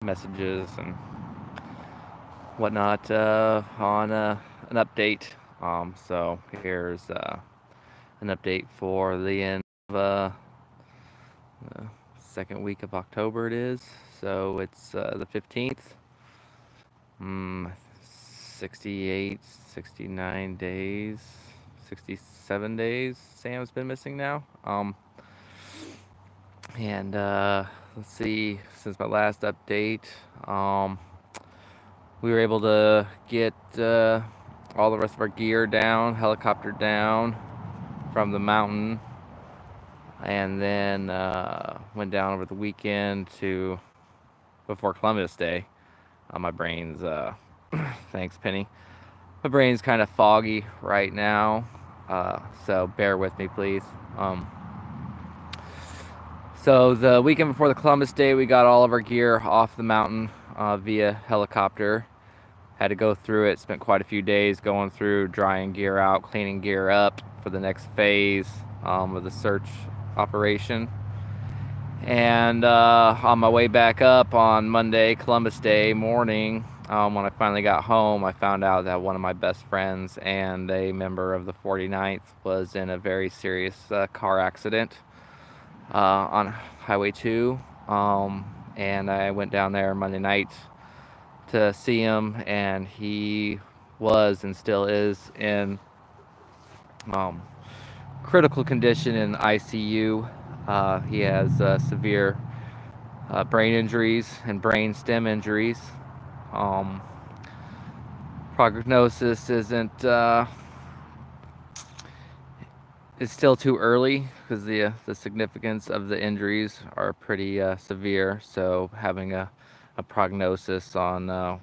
messages and whatnot on an update. So here's an update for the end of the second week of October. It is so it's the 15th. 68, 69 days, 67 days. Sam's been missing now. And let's see, since my last update, we were able to get all the rest of our gear down, helicopter down from the mountain, and then went down over the weekend to before Columbus Day. My brain's thanks, Penny. My brain's kind of foggy right now, so bear with me, please. So the weekend before the Columbus Day, we got all of our gear off the mountain via helicopter. Had to go through it, spent quite a few days going through, drying gear out, cleaning gear up for the next phase of the search operation. And on my way back up on Monday, Columbus Day morning, when I finally got home, I found out that one of my best friends and a member of the 49th was in a very serious car accident on Highway 2. And I went down there Monday night to see him, and he was and still is in critical condition in ICU. He has severe brain injuries and brain stem injuries. Prognosis isn't it's still too early because the significance of the injuries are pretty severe. So having a prognosis on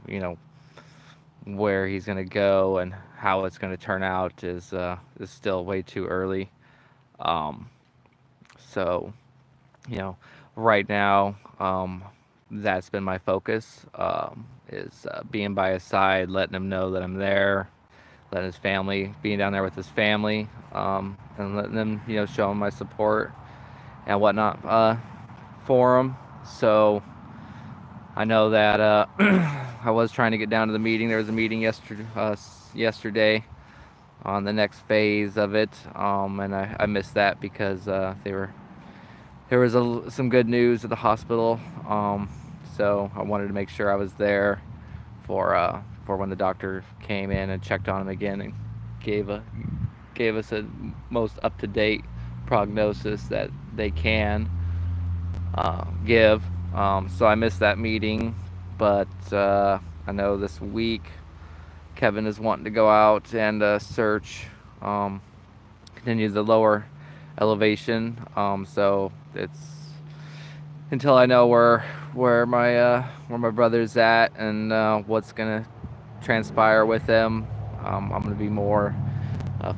where he's going to go and how it's going to turn out is still way too early. So right now, that's been my focus, is being by his side, letting him know that I'm there, letting his family, being down there with his family, and letting them, show him my support and whatnot for him. So I know that I was trying to get down to the meeting. There was a meeting yesterday on the next phase of it, and I missed that because there was some good news at the hospital. So I wanted to make sure I was there for when the doctor came in and checked on him again and gave us a most up-to-date prognosis that they can give. So I missed that meeting, but I know this week Kevin is wanting to go out and search, continue the lower elevation. So it's until I know where my brother's at and what's gonna transpire with him. I'm gonna be more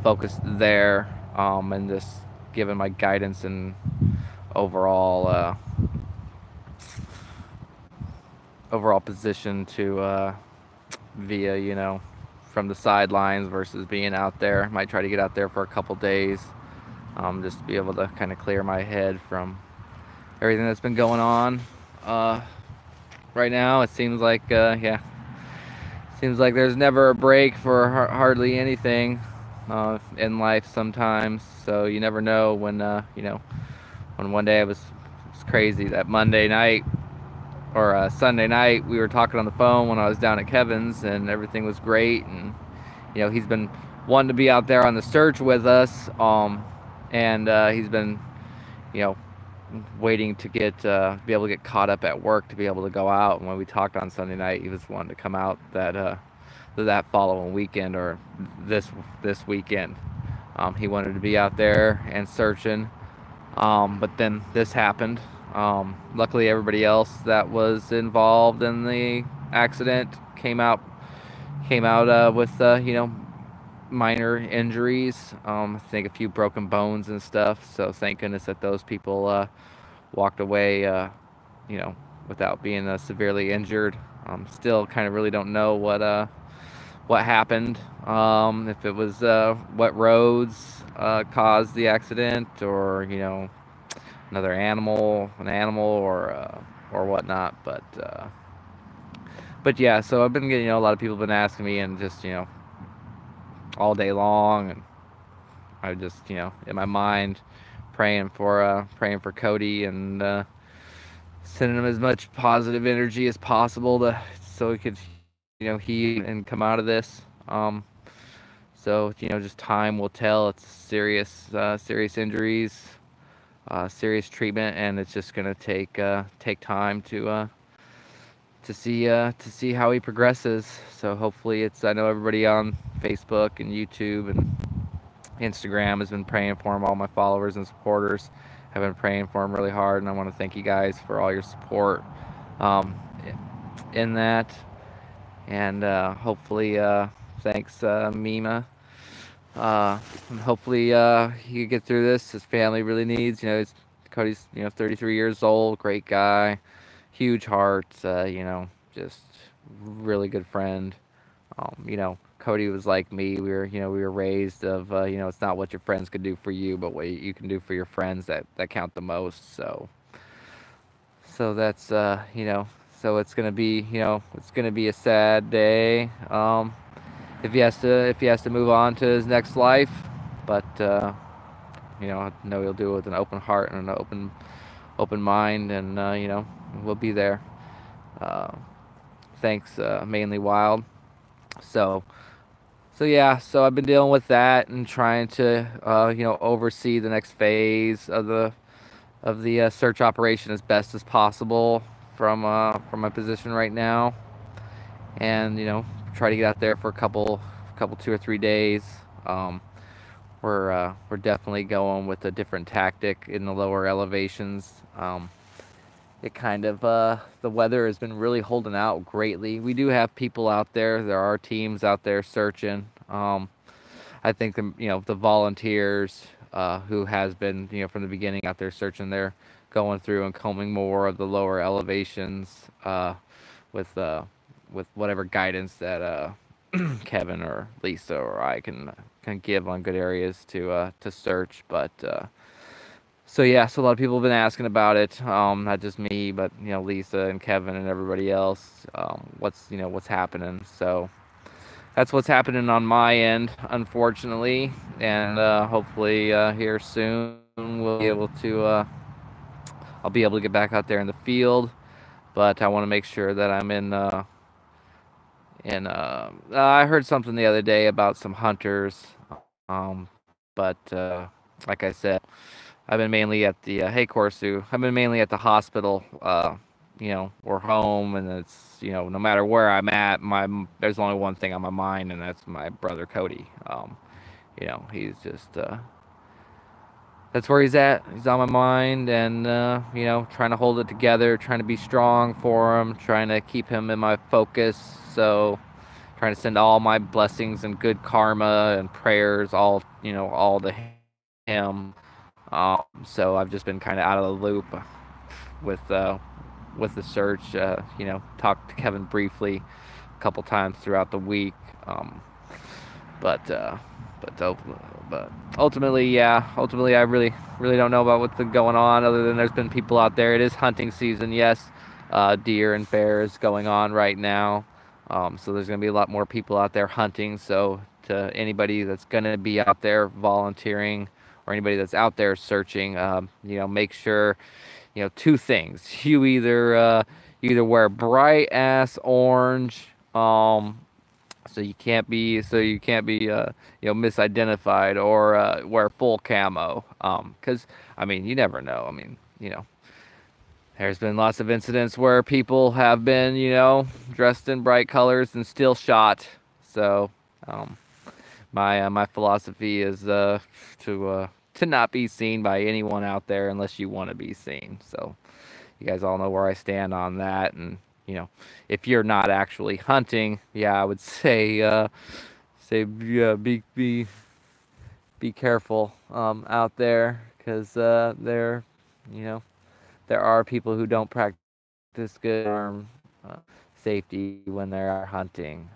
focused there, and just giving my guidance and overall position to via from the sidelines versus being out there. Might try to get out there for a couple days, just to be able to kind of clear my head from everything that's been going on. Right now it seems like seems like there's never a break for hardly anything in life sometimes. So you never know when when one day it's crazy that Monday night or Sunday night we were talking on the phone when I was down at Kevin's and everything was great, and he's been wanting to be out there on the search with us, and he's been waiting to get be able to get caught up at work to be able to go out. And when we talked on Sunday night, he was wanting to come out that following weekend or this weekend. He wanted to be out there and searching, but then this happened. Luckily, everybody else that was involved in the accident came out with minor injuries. I think a few broken bones and stuff. So thank goodness that those people walked away, without being severely injured. Still kind of really don't know what happened. If it was what roads caused the accident, or another an animal, or whatnot. But But yeah, so I've been getting, a lot of people have been asking me, and just, all day long, and I just, in my mind, praying for Cody, and sending him as much positive energy as possible so he could, heal and come out of this. So, just time will tell. It's serious injuries, serious treatment, and it's just gonna take time to see how he progresses. So hopefully, I know everybody on Facebook and YouTube and Instagram has been praying for him. All my followers and supporters have been praying for him really hard, and I want to thank you guys for all your support um, in that. And hopefully, thanks, Mima. And hopefully, he can get through this. His family really needs. Cody's 33 years old, great guy, huge heart. Just really good friend. Cody was like me. We were raised of, it's not what your friends could do for you, but what you can do for your friends that count the most. So that's, so it's gonna be a sad day. If he has to move on to his next life, but I know he'll do it with an open heart and an open mind, and we'll be there. Uh, Thanks, mainly Wild. So. So yeah, so I've been dealing with that and trying to, oversee the next phase of the search operation as best as possible from my position right now, and try to get out there for a couple 2 or 3 days. Um, we're definitely going with a different tactic in the lower elevations. It kind of the weather has been really holding out greatly. We do have people out there. There are teams out there searching. I think the volunteers who has been from the beginning out there searching, they're going through and combing more of the lower elevations with uh, with whatever guidance that Kevin or Lisa or I can give on good areas to search. But so yeah, so a lot of people have been asking about it. Not just me, but Lisa and Kevin and everybody else. What's happening? So that's what's happening on my end, unfortunately. And hopefully here soon we'll be able to. I'll be able to get back out there in the field, but I want to make sure that I'm in. I heard something the other day about some hunters, um, but like I said, I've been mainly at the hey Corsu. I've been mainly at the hospital, or home, and it's no matter where I'm at, there's only one thing on my mind, and that's my brother Cody. He's just that's where he's at. He's on my mind, and trying to hold it together, trying to be strong for him, trying to keep him in my focus. So trying to send all my blessings and good karma and prayers all to him. So I've just been kind of out of the loop with the search. Talked to Kevin briefly a couple times throughout the week, but ultimately, yeah. Ultimately, I really don't know about what's been going on. Other than there's been people out there. It is hunting season, yes. Deer and bears going on right now. So there's going to be a lot more people out there hunting. So to anybody that's going to be out there volunteering, or anybody that's out there searching, make sure, two things. You either wear bright ass orange, so you can't be misidentified, or wear full camo. Because I mean, you never know. I mean, there's been lots of incidents where people have been, dressed in bright colors and still shot. So, my philosophy is to not be seen by anyone out there unless you want to be seen. So, you guys all know where I stand on that. And if you're not actually hunting, yeah, I would say yeah, be careful out there, because you know there are people who don't practice good arm safety when they are hunting.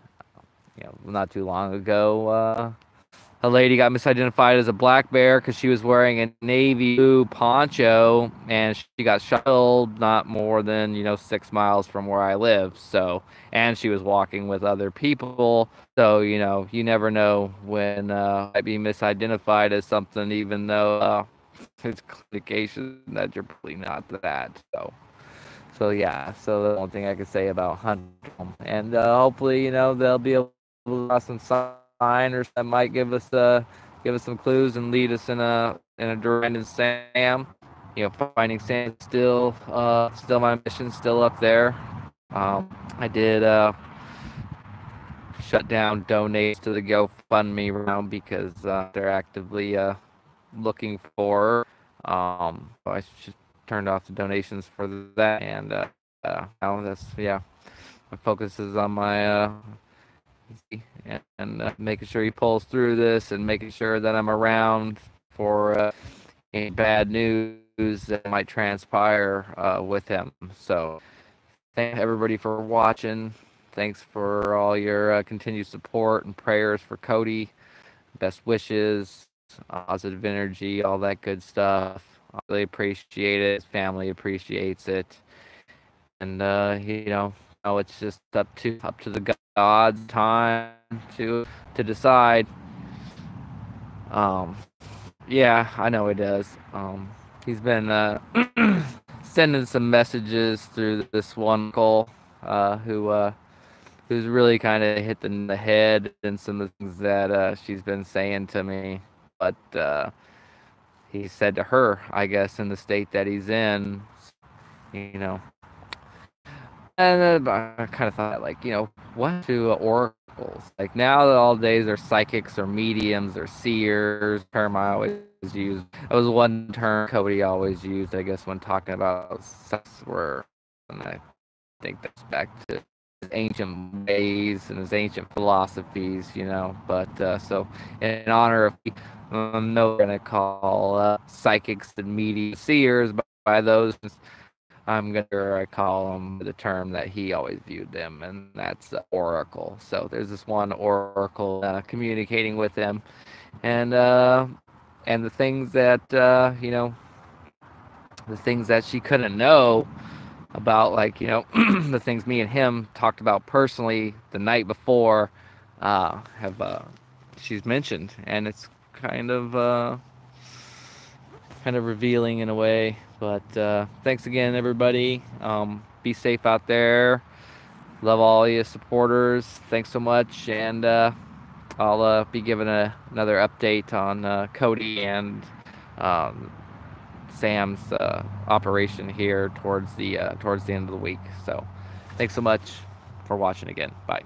Not too long ago, a lady got misidentified as a black bear because she was wearing a navy blue poncho, and she got shuttled not more than 6 miles from where I live. So, and she was walking with other people. So you never know when might be misidentified as something, even though there's indication that you're probably not that. So yeah. So the only thing I can say about hunting, and hopefully they'll be able to draw some signers that might give us some clues and lead us in a direction. And Sam, finding Sam still my mission, still up there. I did shut down donations to the GoFundMe round because they're actively looking for. So I just turned off the donations for that, and now that's my focus is on my and making sure he pulls through this, and making sure that I'm around for any bad news that might transpire with him. So thank everybody for watching. Thanks for all your continued support and prayers for Cody. Best wishes, positive energy, all that good stuff. I really appreciate it. His family appreciates it, and it's just up to the God's time to decide. Yeah, I know he does. He's been sending some messages through this one call, who's really kind of hit the head in some of the things that she's been saying to me. But he said to her, I guess, in the state that he's in, you know. And I kind of thought, like, what do oracles? Like, now that all days are psychics or mediums or seers, term I always use. That was one term Cody always used, I guess, when talking about sex, and I think that's back to his ancient ways and his ancient philosophies, But so, in honor of, I'm no going to call psychics and mediums seers by those. I'm gonna call them the term that he always viewed them, and that's oracle. So there's this one oracle communicating with him, and the things that the things that she couldn't know about, like the things me and him talked about personally the night before, have she's mentioned, and it's kind of revealing in a way. But thanks again, everybody. Be safe out there. Love all you supporters. Thanks so much. And I'll be giving another update on Cody and Sam's operation here towards the end of the week. So thanks so much for watching again. Bye.